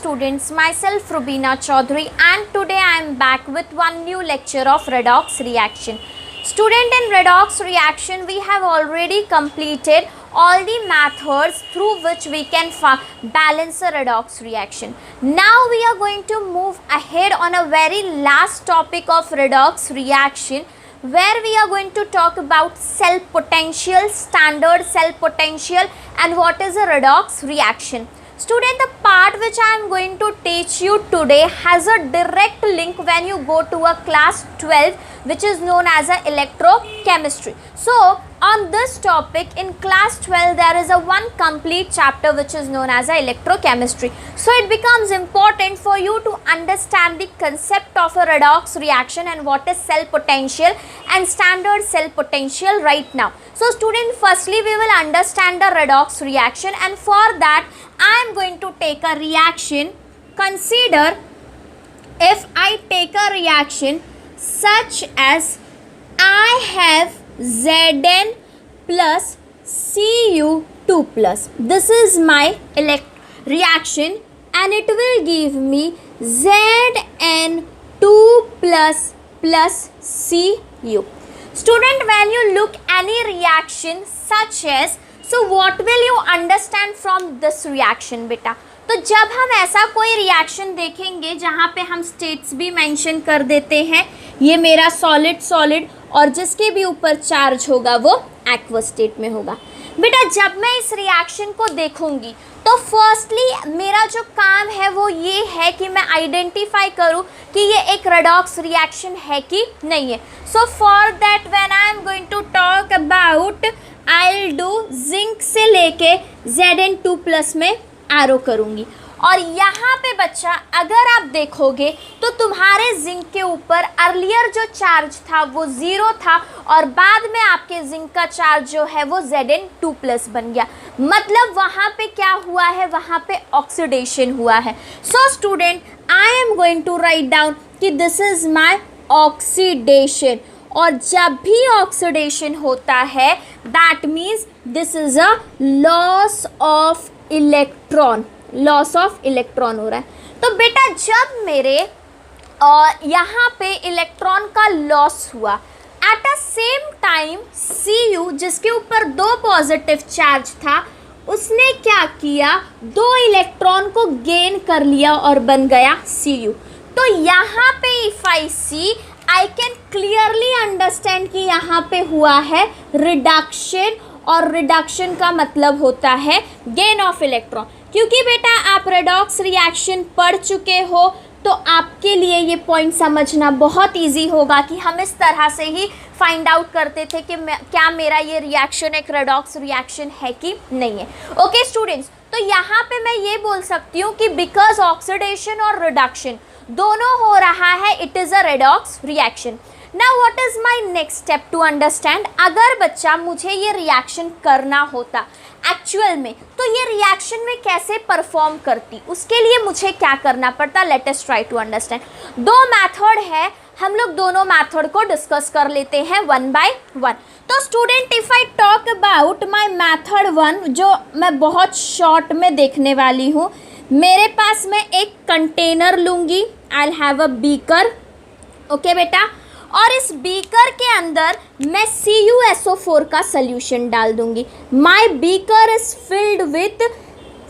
students, myself Rubina Chaudhary, and today I am back with one new lecture of redox reaction. Student, in redox reaction we have already completed all the methods through which we can balance a redox reaction. Now we are going to move ahead on a very last topic of redox reaction, where we are going to talk about cell potential, standard cell potential, and what is a redox reaction. Student, the part which I am going to teach you today has a direct link when you go to a class 12, which is known as a electrochemistry. So on this topic in class 12 there is a one complete chapter which is known as a electrochemistry. So it becomes important for you to understand the concept of a redox reaction and what is cell potential and standard cell potential right now. So student, firstly we will understand the redox reaction, and for that I am going to take a reaction. Consider if I take a reaction such as I have Zn plus Cu2 plus. This is my reaction and it will give me Zn2 plus Cu. Student, when you look any reaction such as, so what will you understand from this reaction बेटा? तो जब हम ऐसा कोई reaction देखेंगे जहाँ पे हम स्टेट्स भी मेंशन कर देते हैं, ये मेरा सॉलिड और जिसके भी ऊपर चार्ज होगा वो एक्वस स्टेट में होगा। बेटा जब मैं इस रिएक्शन को देखूंगी तो फर्स्टली मेरा जो काम है वो ये है कि मैं आइडेंटिफाई करूँ कि ये एक रेडॉक्स रिएक्शन है कि नहीं है। So for that when I am going to talk about, I will do zinc से लेके Zn2 प्लस में एरो करूँगी। और यहाँ पे बच्चा अगर आप देखोगे तो तुम्हारे जिंक के ऊपर अर्लियर जो चार्ज था वो 0 था और बाद में आपके जिंक का चार्ज जो है वो Zn2 प्लस बन गया। मतलब वहाँ पे क्या हुआ है, वहाँ पे ऑक्सीडेशन हुआ है। So student, I am going to write down कि दिस इज माय ऑक्सीडेशन, और जब भी ऑक्सीडेशन होता है that means this is a loss of electron, loss of electron हो रहा है। तो बेटा जब मेरे यहाँ पे इलेक्ट्रॉन का लॉस हुआ, eight a same time Cu जिसके ऊपर 2 पॉजिटिव चार्ज था उसने क्या किया, 2 इलेक्ट्रॉन को गेन कर लिया और बन गया Cu। तो यहाँ पे if I see, I can clearly understand कि यहाँ पे हुआ है रिडक्शन, और रिडक्शन का मतलब होता है गेन ऑफ इलेक्ट्रॉन। क्योंकि बेटा आप रेडॉक्स रिएक्शन पढ़ चुके हो तो आपके लिए ये पॉइंट समझना बहुत इजी होगा कि हम इस तरह से ही फाइंड आउट करते थे कि क्या मेरा ये रिएक्शन एक रेडॉक्स रिएक्शन है कि नहीं है। ओके स्टूडेंट्स, तो यहाँ पे मैं ये बोल सकती हूँ कि बिकॉज ऑक्सीडेशन और रिडक्शन दोनों हो रहा है, it is a redox reaction. Now what is my next step to understand. अगर बच्चा मुझे ये रिएक्शन करना होता एक्चुअल में, तो ये रिएक्शन में कैसे परफॉर्म करती, उसके लिए मुझे क्या करना पड़ता, let us try to understand. 2 method है, हम लोग दोनों मेथड को डिस्कस कर लेते हैं वन बाय वन। तो student, if I talk about my method 1 जो मैं बहुत शॉर्ट में देखने वाली हूँ, मेरे पास मैं एक कंटेनर लूँगी, I will have a beaker. Okay बेटा, और इस बीकर के अंदर मैं CuSO4 का सल्यूशन डाल दूंगी। My beaker is filled with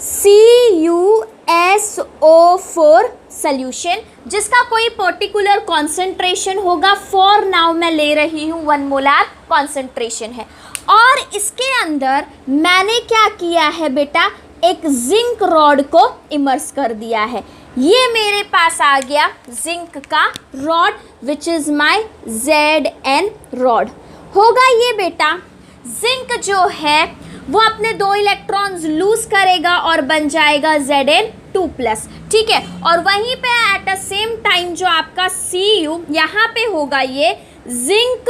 CuSO4 solution जिसका कोई पर्टिकुलर कॉन्सेंट्रेशन होगा। फॉर नाउ मैं ले रही हूँ 1 मोलार कॉन्सेंट्रेशन है, और इसके अंदर मैंने क्या किया है बेटा, एक जिंक रॉड को इमर्स कर दिया है। ये मेरे पास आ गया जिंक का rod which is my Zn rod. होगा ये बेटा, जिंक जो है वो अपने 2 इलेक्ट्रॉन्स लूज करेगा और बन जाएगा Zn2 प्लस, ठीक है। और वहीं पे एट द सेम टाइम जो आपका Cu यहाँ पे होगा, ये zinc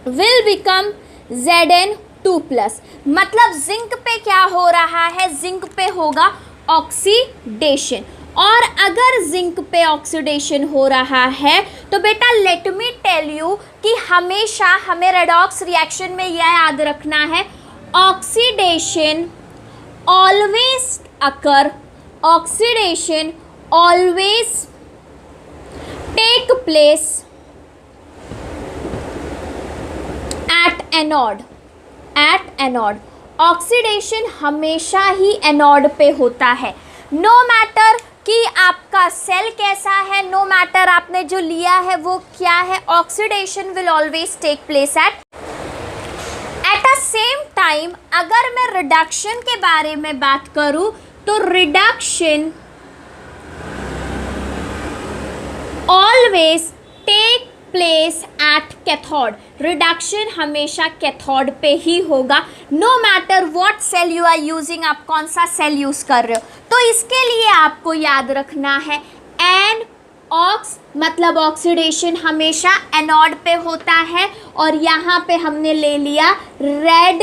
will become Zn2 plus. मतलब जिंक पे क्या हो रहा है, जिंक पे होगा ऑक्सीडेशन। और अगर जिंक पे ऑक्सीडेशन हो रहा है तो बेटा लेट मी टेल यू कि हमेशा हमें रेडॉक्स रिएक्शन में यह याद रखना है, oxidation always occur oxidation always take place at anode. Oxidation हमेशा ही एनोड पे होता है. नो मैटर कि आपका सेल कैसा है, नो मैटर आपने जो लिया है वो क्या है, oxidation will always take place at a same time. अगर मैं रिडक्शन के बारे में बात करूं तो reduction always take place at cathode. Reduction हमेशा कैथोड पे ही होगा, no matter what cell you are using. आप कौन सा सेल यूज कर रहे हो. तो इसके लिए आपको याद रखना है एन ऑक्स मतलब ऑक्सीडेशन हमेशा एनोड पे होता है, और यहाँ पे हमने ले लिया रेड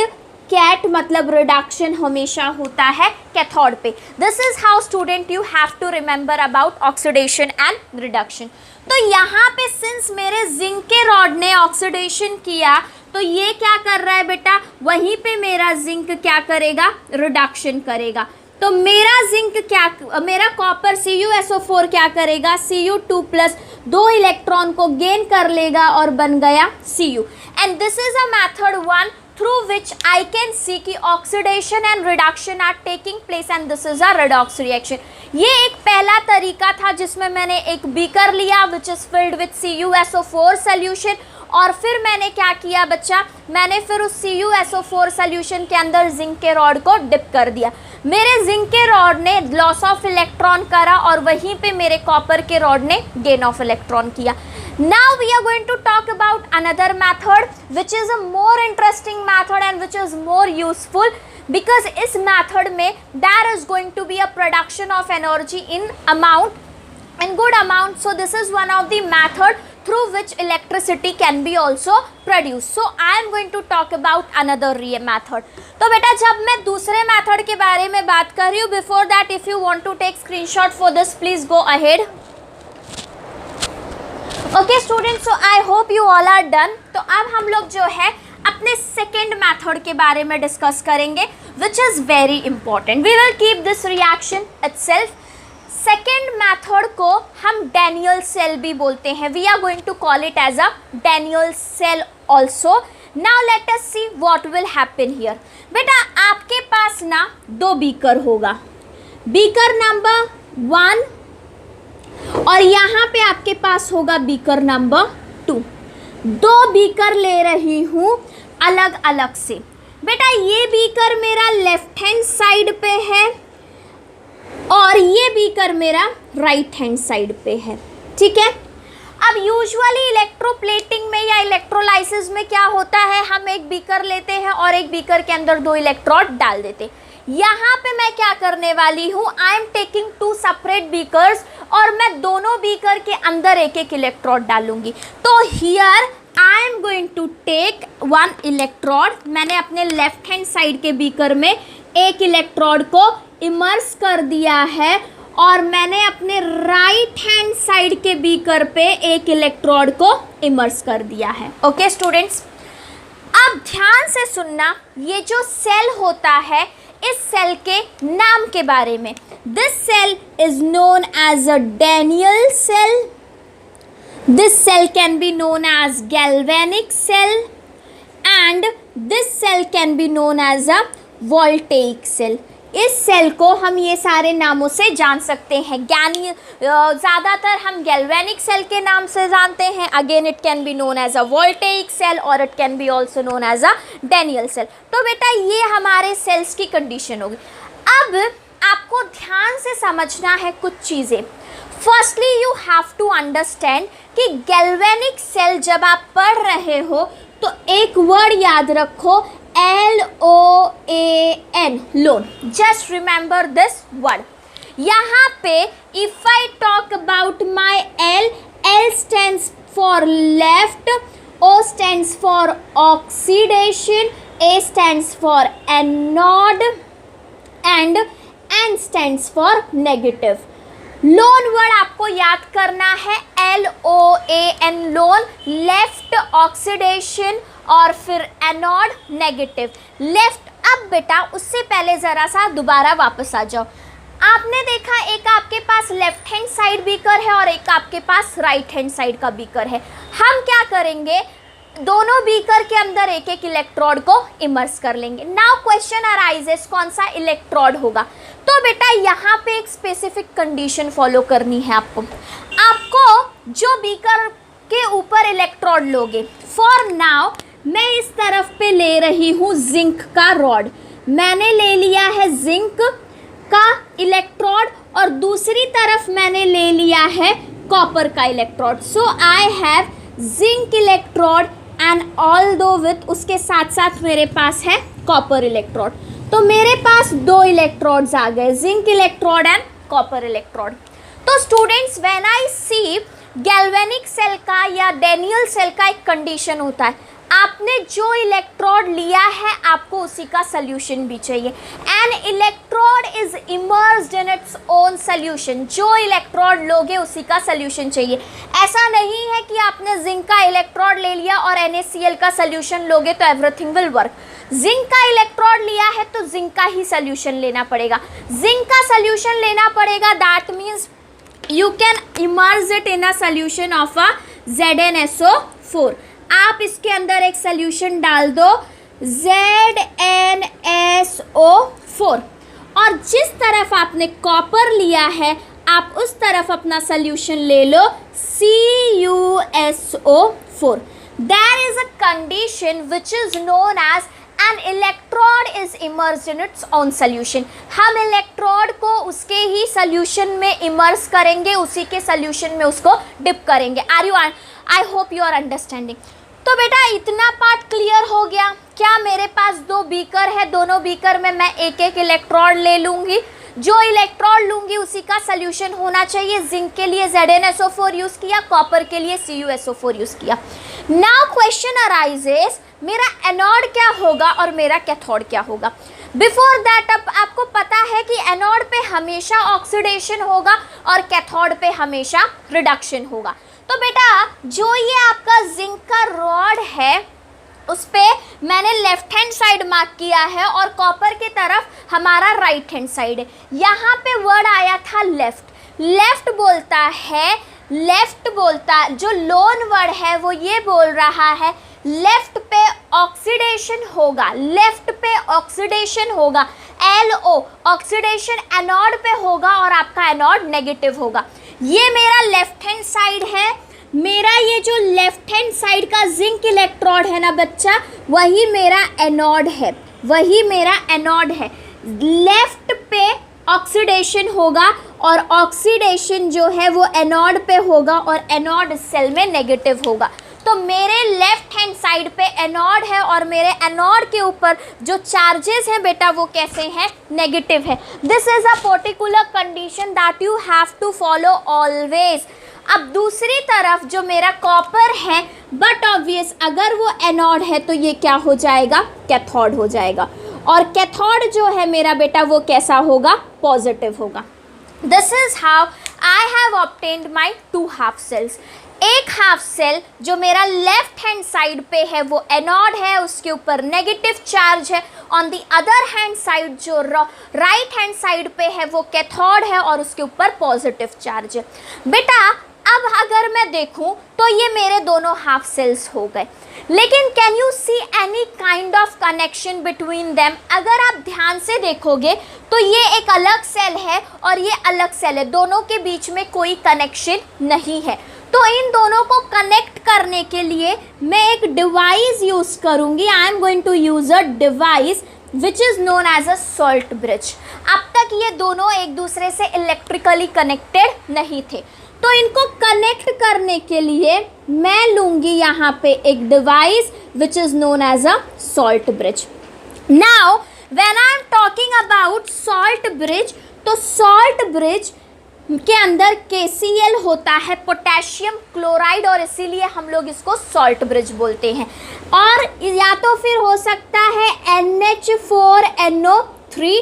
कैट मतलब रिडक्शन हमेशा होता है कैथोड पे. This is how student you have to remember about oxidation and reduction. तो यहाँ पे सिंस मेरे जिंक के रॉड ने ऑक्सीडेशन किया तो ये क्या कर रहा है बेटा, वहीं पे मेरा जिंक क्या करेगा, रिडक्शन करेगा. तो मेरा जिंक क्या, मेरा कॉपर CuSO4 क्या करेगा, Cu2+ 2 इलेक्ट्रॉन को गेन कर लेगा और बन गया Cu. And this is a method 1 through which I can see कि oxidation and reduction are taking place and this is a redox reaction. ये एक पहला तरीका था जिसमें मैंने एक बीकर लिया which is filled with CuSO4 solution, और फिर मैंने क्या किया बच्चा, मैंने फिर उस CuSO4 सॉल्यूशन के अंदर जिंक के रॉड को डिप कर दिया. मेरे जिंक के रॉड ने लॉस ऑफ इलेक्ट्रॉन करा और वहीं पे मेरे कॉपर के रॉड ने गेन ऑफ इलेक्ट्रॉन किया. Now we are going to talk about another method which is a more interesting method and which is more useful because इस method में there is going to be a production of energy in good amount. So this is one of the method through which electricity can be also produced. So I am going to talk about another method. तो बेटा जब मैं दूसरे method के बारे में बात कर रही हूँ, before that if you want to take screenshot for this please go ahead. Okay students, so I hope you all are done. तो अब हम लोग जो है अपने सेकेंड मेथड के बारे में डिस्कस करेंगे which is very important. We will keep this reaction itself. Second method को हम डैनियल सेल भी बोलते हैं. We are going to call it as a Daniell cell also. Now let us see what will happen here. बेटा आपके पास ना 2 beaker होगा, beaker number 1 और यहाँ पे आपके पास होगा बीकर नंबर 2. 2 बीकर ले रही हूँ अलग अलग से. बेटा ये बीकर मेरा लेफ्ट हैंड साइड पे है और ये बीकर मेरा राइट हैंड साइड पे है. ठीक है. अब यूजुअली इलेक्ट्रोप्लेटिंग में या इलेक्ट्रोलाइसिस में क्या होता है, हम एक बीकर लेते हैं और एक बीकर के अंदर 2 इलेक्ट्रोड डाल देते हैं. यहाँ पे मैं क्या करने वाली हूँ, I am taking 2 separate beakers और मैं दोनों बीकर के अंदर एक एक इलेक्ट्रोड डालूंगी. तो here I am going to take 1 electrode. मैंने अपने लेफ्ट हैंड साइड के बीकर में एक इलेक्ट्रोड को इमर्स कर दिया है और मैंने अपने राइट हैंड साइड के बीकर पे एक इलेक्ट्रोड को इमर्स कर दिया है. ओके स्टूडेंट्स, अब ध्यान से सुनना, ये जो सेल होता है इस सेल के नाम के बारे में. This cell is known as a Daniell cell. This cell can be known as galvanic cell and this cell can be known as a voltaic cell. इस सेल को हम ये सारे नामों से जान सकते हैं. ज़्यादातर हम गैल्वेनिक सेल के नाम से जानते हैं. Again it can be known as a voltaic cell और it can be also known as a Daniell cell. तो बेटा ये हमारे सेल्स की कंडीशन होगी. अब आपको ध्यान से समझना है कुछ चीज़ें. Firstly you have to understand कि गैल्वेनिक सेल जब आप पढ़ रहे हो तो एक वर्ड याद रखो, LOAN, loan. Just remember this word. यहाँ पे if I talk about my L stands for left, O stands for oxidation, A stands for anode and N stands for negative. Loan word आपको याद करना है, LOAN, loan. Left oxidation और फिर anode negative. Left. अब बेटा उससे पहले ज़रा सा दोबारा वापस आ जाओ. आपने देखा एक आपके पास लेफ्ट हैंड साइड बीकर है और एक आपके पास राइट हैंड साइड का बीकर है। हम क्या करेंगे, दोनों बीकर के अंदर एक एक इलेक्ट्रोड को इमर्स कर लेंगे। नाउ क्वेश्चन अराइजेस, कौन सा इलेक्ट्रोड होगा? तो बेटा यहाँ पे एक स्पेसिफिक कंडीशन फॉलो करनी है आपको। आपको जो बीकर के ऊपर इलेक्ट्रोड लोगे, फॉर नाउ मैं इस तरफ पे ले रही हूँ जिंक का रॉड, मैंने ले लिया है जिंक का इलेक्ट्रोड और दूसरी तरफ मैंने ले लिया है कॉपर का electrode. So I have zinc electrode and although with उसके साथ साथ मेरे पास है कॉपर इलेक्ट्रोड। तो मेरे पास दो इलेक्ट्रोड्स आ गए, zinc electrode and copper electrode. तो students, when I see galvanic cell का या डेनियल सेल का एक कंडीशन होता है, आपने जो इलेक्ट्रोड लिया है आपको उसी का सोल्यूशन भी चाहिए। N electrode is immersed in its own solution, जो इलेक्ट्रोड लोगे उसी का सोल्यूशन चाहिए। ऐसा नहीं है कि आपने जिंक का इलेक्ट्रोड ले लिया और NaCl का सोल्यूशन लोगे तो एवरीथिंग विल वर्क। जिंक का इलेक्ट्रोड लिया है तो जिंक का ही सोल्यूशन लेना पड़ेगा, जिंक का सोल्यूशन लेना पड़ेगा। That means you can immerse it in a solution of a ZnSO4। आप इसके अंदर एक सोल्यूशन डाल दो ZnSO4 और जिस तरफ आपने कॉपर लिया है आप उस तरफ अपना सोल्यूशन ले लो CuSO4। There is a condition which is known as an electrode is immersed in its own solution। हम इलेक्ट्रोड को उसके ही सोल्यूशन में इमर्स करेंगे, उसी के सोल्यूशन में उसको डिप करेंगे। I hope you are understanding. तो बेटा इतना पार्ट क्लियर हो गया। क्या मेरे पास दो बीकर है, दोनों बीकर में मैं एक एक इलेक्ट्रोड ले लूँगी, जो इलेक्ट्रोड लूँगी उसी का सोल्यूशन होना चाहिए। जिंक के लिए ZnSO4 यूज़ किया, कॉपर के लिए CuSO4 यूज़ किया। नाउ क्वेश्चन अराइजेस, मेरा एनोड क्या होगा और मेरा कैथोड क्या होगा? बिफोर दैट अब आपको पता है कि एनोड पे हमेशा ऑक्सीडेशन होगा और कैथोड पे हमेशा रिडक्शन होगा। तो बेटा जो ये आपका जिंक का रॉड है उस पे मैंने लेफ्ट हैंड साइड मार्क किया है और कॉपर की तरफ हमारा राइट हैंड साइड है। यहाँ पे वर्ड आया था लेफ्ट, लेफ्ट बोलता जो लोन वर्ड है वो ये बोल रहा है लेफ्ट पे ऑक्सीडेशन होगा, लेफ्ट पे ऑक्सीडेशन होगा, LO ऑक्सीडेशन एनोड पे होगा और आपका एनोड नेगेटिव होगा। ये मेरा लेफ्ट हैंड साइड है, मेरा ये जो लेफ्ट हैंड साइड का जिंक इलेक्ट्रोड है ना बच्चा, वही मेरा एनोड है, वही मेरा एनोड है। लेफ्ट पे ऑक्सीडेशन होगा और ऑक्सीडेशन जो है वो एनोड पे होगा और एनोड सेल में नेगेटिव होगा। तो मेरे लेफ्ट हैंड साइड पे एनोड है और मेरे एनोड के ऊपर जो चार्जेस हैं बेटा वो कैसे हैं? नेगेटिव है। This is a particular condition that you have to follow always. अब दूसरी तरफ जो मेरा कॉपर है, बट ऑब्वियस अगर वो एनोड है तो ये क्या हो जाएगा? कैथोड हो जाएगा। और कैथोड जो है मेरा बेटा वो कैसा होगा? पॉजिटिव होगा। This is how I have obtained my 2 half cells. एक हाफ सेल जो मेरा लेफ्ट हैंड साइड पे है वो एनोड है, उसके ऊपर नेगेटिव चार्ज है। On the other hand side जो राइट हैंड साइड पे है वो कैथोड है और उसके ऊपर पॉजिटिव चार्ज है। बेटा अब अगर मैं देखूं तो ये मेरे दोनों हाफ सेल्स हो गए, लेकिन can you see any kind of connection between them? अगर आप ध्यान से देखोगे तो ये एक अलग सेल है और ये अलग सेल है, दोनों के बीच में कोई कनेक्शन नहीं है। तो इन दोनों को कनेक्ट करने के लिए मैं एक डिवाइस यूज़ करूँगी। I am going to use a device which is known as a salt bridge. अब तक ये दोनों एक दूसरे से इलेक्ट्रिकली कनेक्टेड नहीं थे, तो इनको कनेक्ट करने के लिए मैं लूँगी यहाँ पे एक device which is known as a salt bridge. Now when I am talking about salt bridge, तो सॉल्ट ब्रिज के अंदर KCl होता है, पोटेशियम क्लोराइड, और इसीलिए हम लोग इसको सॉल्ट ब्रिज बोलते हैं। और या तो फिर हो सकता है NH4NO3,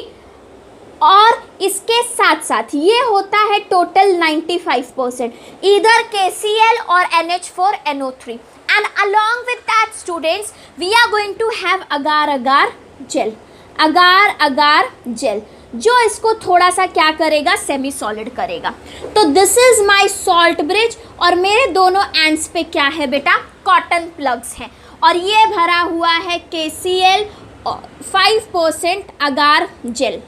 और इसके साथ साथ ये होता है टोटल 95%, इधर KCl और NH4NO3, and along with that students we are going to have agar agar gel, agar agar gel। जो इसको थोड़ा सा क्या करेगा, सेमी सॉलिड करेगा। तो this is my salt bridge और मेरे दोनों एंड्स पे क्या है बेटा, कॉटन प्लग्स हैं और ये भरा हुआ है KCl 5% अगार जेल।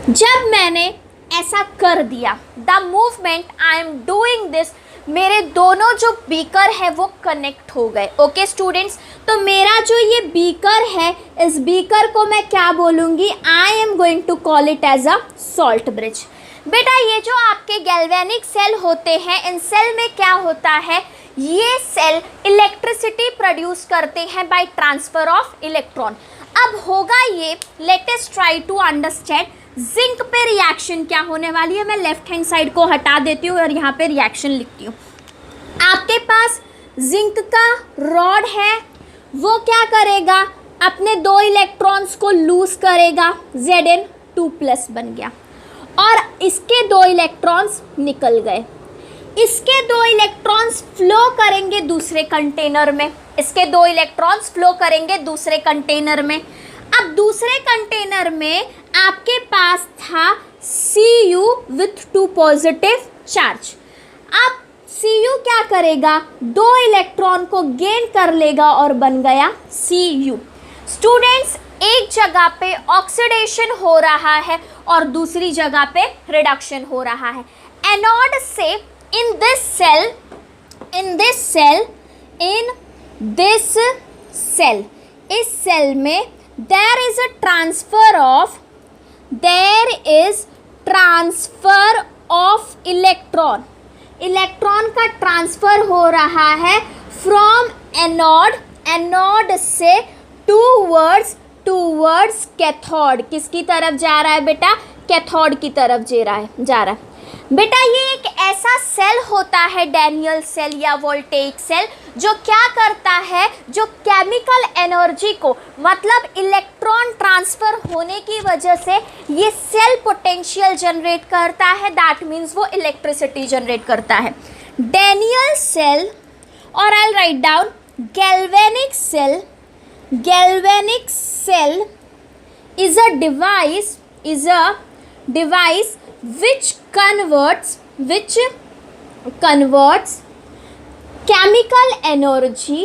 जब मैंने ऐसा कर दिया, the movement I am doing this, मेरे दोनों जो बीकर है वो कनेक्ट हो गए। ओके स्टूडेंट्स, तो मेरा जो ये बीकर है, इस बीकर को मैं क्या बोलूँगी, I am going to call it as a salt bridge. बेटा ये जो आपके गैल्वेनिक सेल होते हैं, इन सेल में क्या होता है, ये सेल इलेक्ट्रिसिटी प्रोड्यूस करते हैं बाय ट्रांसफर ऑफ इलेक्ट्रॉन। अब होगा ये, let us try to understand zinc पे रिएक्शन क्या होने वाली है। मैं लेफ्ट हैंड साइड को हटा देती हूँ और यहाँ पे रिएक्शन लिखती हूँ। आपके पास जिंक का रॉड है, वो क्या करेगा, अपने 2 इलेक्ट्रॉन्स को लूज करेगा, Zn2+ बन गया और इसके 2 इलेक्ट्रॉन्स निकल गए। इसके 2 इलेक्ट्रॉन्स फ्लो करेंगे दूसरे कंटेनर में, इसके 2 इलेक्ट्रॉन्स फ्लो करेंगे दूसरे कंटेनर में। अब दूसरे कंटेनर में आपके पास था Cu विथ 2 पॉजिटिव चार्ज। अब Cu क्या करेगा, 2 इलेक्ट्रॉन को गेन कर लेगा और बन गया Cu। स्टूडेंट्स, एक जगह पे ऑक्सीडेशन हो रहा है और दूसरी जगह पे रिडक्शन हो रहा है। एनोड से इन दिस सेल इस सेल में there is transfer of electron का ट्रांसफर हो रहा है फ्रॉम एनोड से टूवर्ड्स कैथोड। किसकी तरफ जा रहा है बेटा, कैथोड की तरफ जा रहा है। बेटा ये एक ऐसा सेल होता है, डैनियल सेल या वोल्टेइक सेल, जो क्या करता है, जो केमिकल एनर्जी को, मतलब इलेक्ट्रॉन ट्रांसफर होने की वजह से ये सेल पोटेंशियल जनरेट करता है, दैट मीन्स वो इलेक्ट्रिसिटी जनरेट करता है। डैनियल सेल, और I write down galvanic cell is a device which converts chemical energy,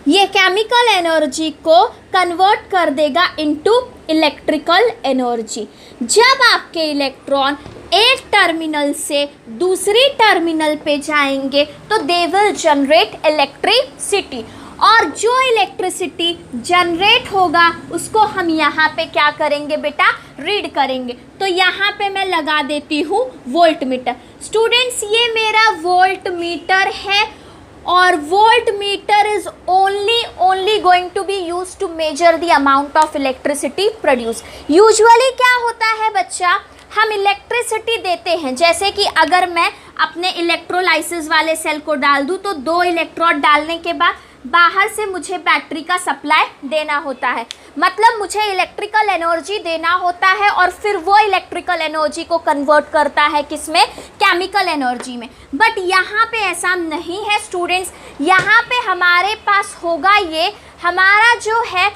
ये केमिकल एनर्जी को कन्वर्ट कर देगा इनटू इलेक्ट्रिकल एनर्जी। जब आपके इलेक्ट्रॉन एक टर्मिनल से दूसरी टर्मिनल पे जाएंगे तो दे विल जनरेट इलेक्ट्रिसिटी, और जो इलेक्ट्रिसिटी जनरेट होगा उसको हम यहाँ पे क्या करेंगे बेटा, रीड करेंगे। तो यहाँ पे मैं लगा देती हूँ वोल्ट मीटर। स्टूडेंट्स, ये मेरा वोल्ट मीटर है और voltmeter is only going to be use to measure the amount of electricity produce. Usually क्या होता है बच्चा, हम इलेक्ट्रिसिटी देते हैं, जैसे कि अगर मैं अपने इलेक्ट्रोलाइसिस वाले सेल को डाल दूँ तो 2 इलेक्ट्रोड डालने के बाद बाहर से मुझे बैटरी का सप्लाई देना होता है, मतलब मुझे इलेक्ट्रिकल एनर्जी देना होता है और फिर वो इलेक्ट्रिकल एनर्जी को कन्वर्ट करता है किसमें, केमिकल एनर्जी में। बट यहाँ पे ऐसा नहीं है स्टूडेंट्स, यहाँ पे हमारे पास होगा ये, हमारा जो है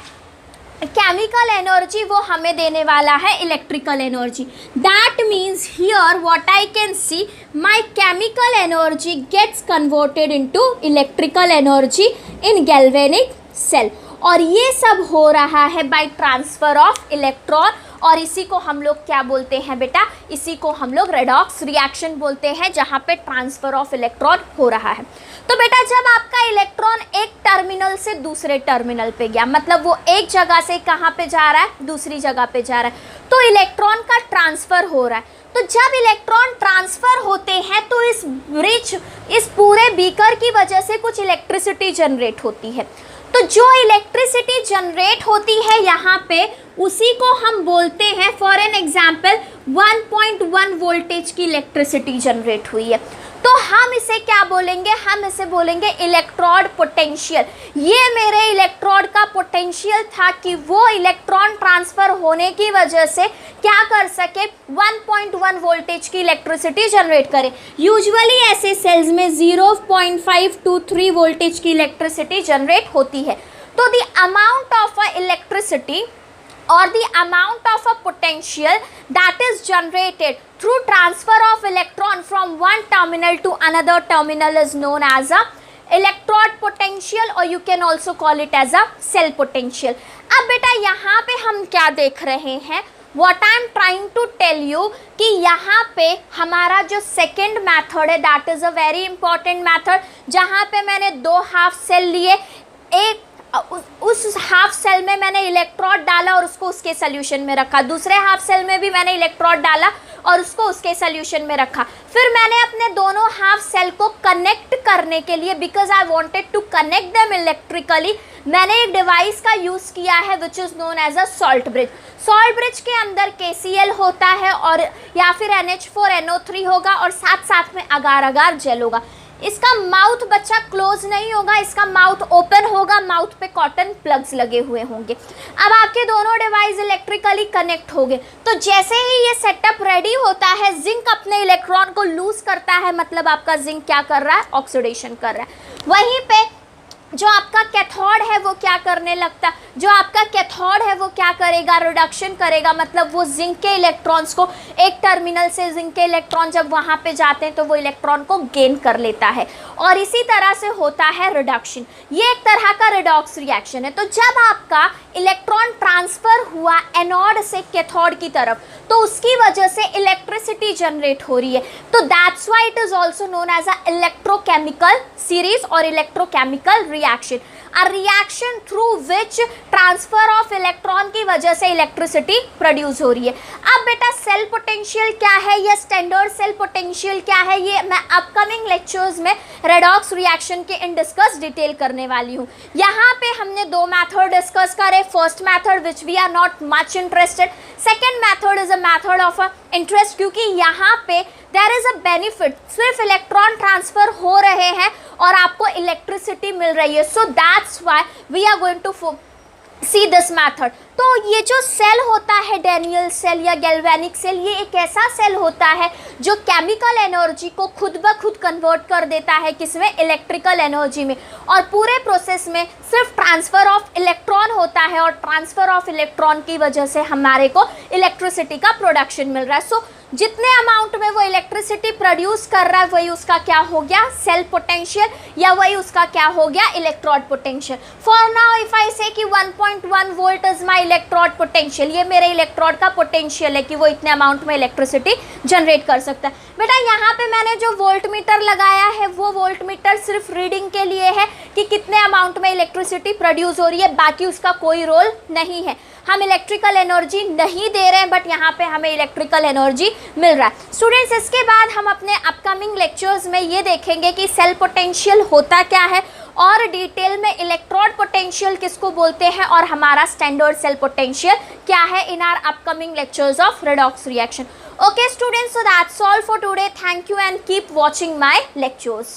केमिकल एनर्जी वो हमें देने वाला है electrical energy. That means here what I can see, my chemical energy gets converted into electrical energy in galvanic cell, और ये सब हो रहा है बाय ट्रांसफर ऑफ इलेक्ट्रॉन, और इसी को हम लोग क्या बोलते हैं बेटा, इसी को हम लोग रेडॉक्स रिएक्शन बोलते हैं, जहाँ पे ट्रांसफर ऑफ इलेक्ट्रॉन हो रहा है। तो बेटा जब आपका इलेक्ट्रॉन एक टर्मिनल से दूसरे टर्मिनल पे गया, मतलब वो एक जगह से कहाँ पे जा रहा है, दूसरी जगह पे जा रहा है, तो इलेक्ट्रॉन का ट्रांसफ़र हो रहा है। तो जब इलेक्ट्रॉन ट्रांसफ़र होते हैं तो इस पूरे बीकर की वजह से कुछ इलेक्ट्रिसिटी जनरेट होती है। तो जो इलेक्ट्रिसिटी जनरेट होती है यहाँ पे, उसी को हम बोलते हैं, फॉर एन एग्जाम्पल 1.1 वोल्टेज की इलेक्ट्रिसिटी जनरेट हुई है, तो हम इसे क्या बोलेंगे, हम इसे बोलेंगे इलेक्ट्रोड पोटेंशियल। ये मेरे इलेक्ट्रोड का पोटेंशियल था कि वो इलेक्ट्रॉन ट्रांसफ़र होने की वजह से क्या कर सके, 1.1 वोल्टेज की इलेक्ट्रिसिटी जनरेट करे। यूजुअली ऐसे सेल्स में 0.5 to 3 वोल्टेज की इलेक्ट्रिसिटी जनरेट होती है। तो the amount of a electricity or the amount of a potential that is generated through transfer of electron from one terminal to another terminal is known as a electrode potential, or you can also call it as a cell potential. अब बेटा यहाँ पे हम क्या देख रहे हैं, what I am trying to tell you कि यहाँ पे हमारा जो सेकेंड मैथड है that is a very important method, जहाँ पे मैंने दो हाफ सेल लिए, एक उस हाफ सेल में मैंने इलेक्ट्रोड डाला और उसको उसके सोल्यूशन में रखा, दूसरे हाफ सेल में भी मैंने इलेक्ट्रोड डाला और उसको उसके सोल्यूशन में रखा। फिर मैंने अपने दोनों हाफ सेल को कनेक्ट करने के लिए, because I wanted to connect them electrically, मैंने एक डिवाइस का यूज़ किया है which is known as a salt bridge. Salt bridge के अंदर KCl होता है और या फिर NH4NO3 होगा और साथ साथ में अगार अगार जेल होगा। इसका माउथ बच्चा क्लोज नहीं होगा, इसका माउथ ओपन होगा, माउथ पे कॉटन प्लग्स लगे हुए होंगे। अब आपके दोनों डिवाइस इलेक्ट्रिकली कनेक्ट हो गए, तो जैसे ही ये सेटअप रेडी होता है, जिंक अपने इलेक्ट्रॉन को लूज करता है, मतलब आपका जिंक क्या कर रहा है, ऑक्सीडेशन कर रहा है। वहीं पे जो आपका कैथोड है वो क्या करने लगता है, जो आपका कैथोड है वो क्या करेगा, रिडक्शन करेगा, मतलब वो जिंक के इलेक्ट्रॉन्स को, एक टर्मिनल से जिंक के इलेक्ट्रॉन जब वहाँ पे जाते हैं तो वो इलेक्ट्रॉन को गेन कर लेता है और इसी तरह से होता है रिडक्शन। ये एक तरह का रिडॉक्स रिएक्शन है। तो जब आपका इलेक्ट्रॉन ट्रांसफर हुआ एनोड से कैथोड की तरफ, तो उसकी वजह से इलेक्ट्रिसिटी जनरेट हो रही है, तो that's why it is also known as a electrochemical series और electrochemical reaction, a reaction through which transfer of electron की वजह से इलेक्ट्रिसिटी प्रोड्यूस हो रही है। अब बेटा सेल पोटेंशियल क्या है या स्टैंडर्ड सेल पोटेंशियल क्या है, ये मैं अपकमिंग लेक्चर्स में रेडॉक्स रिएक्शन के इन डिस्कस डिटेल करने वाली हूँ। यहाँ पे हमने दो मैथड डिस्कस करे, first method which we are not much interested, second method is a method of interest, क्योंकि यहाँ पे देयर इज अ बेनिफिट, सिर्फ इलेक्ट्रॉन ट्रांसफर हो रहे हैं और आपको इलेक्ट्रिसिटी मिल रही है, so that's why we are going to see this method. तो ये जो सेल होता है डैनियल सेल या गैल्वेनिक सेल, ये एक ऐसा सेल होता है जो केमिकल एनर्जी को खुद ब खुद कन्वर्ट कर देता है किसमें, इलेक्ट्रिकल एनर्जी में, और पूरे प्रोसेस में सिर्फ ट्रांसफ़र ऑफ इलेक्ट्रॉन होता है और ट्रांसफ़र ऑफ इलेक्ट्रॉन की वजह से हमारे को इलेक्ट्रिसिटी का प्रोडक्शन मिल रहा है। सो जितने अमाउंट में वो इलेक्ट्रिसिटी प्रोड्यूस कर रहा है वही उसका क्या हो गया, सेल पोटेंशियल, या वही उसका क्या हो गया, electrode potential. For now if I से कि 1.1 volt is my electrode potential, ये मेरे इलेक्ट्रोड का पोटेंशियल है कि वो इतने अमाउंट में इलेक्ट्रिसिटी जनरेट कर सकता है। बेटा यहाँ पे मैंने जो वोल्ट मीटर लगाया है वो वोल्ट मीटर सिर्फ रीडिंग के लिए है कि कितने अमाउंट में इलेक्ट्रिसिटी प्रोड्यूस हो रही है, बाकी उसका कोई रोल नहीं है। हम इलेक्ट्रिकल एनर्जी नहीं दे रहे हैं, बट यहाँ पे हमें इलेक्ट्रिकल एनर्जी मिल रहा है। स्टूडेंट्स, इसके बाद हम अपने अपकमिंग लेक्चर्स में ये देखेंगे कि सेल पोटेंशियल होता क्या है और डिटेल में इलेक्ट्रोड पोटेंशियल किसको बोलते हैं और हमारा स्टैंडर्ड सेल पोटेंशियल क्या है इन are upcoming lectures of redox reaction. Okay students, so that's all for today. Thank you and keep watching my lectures.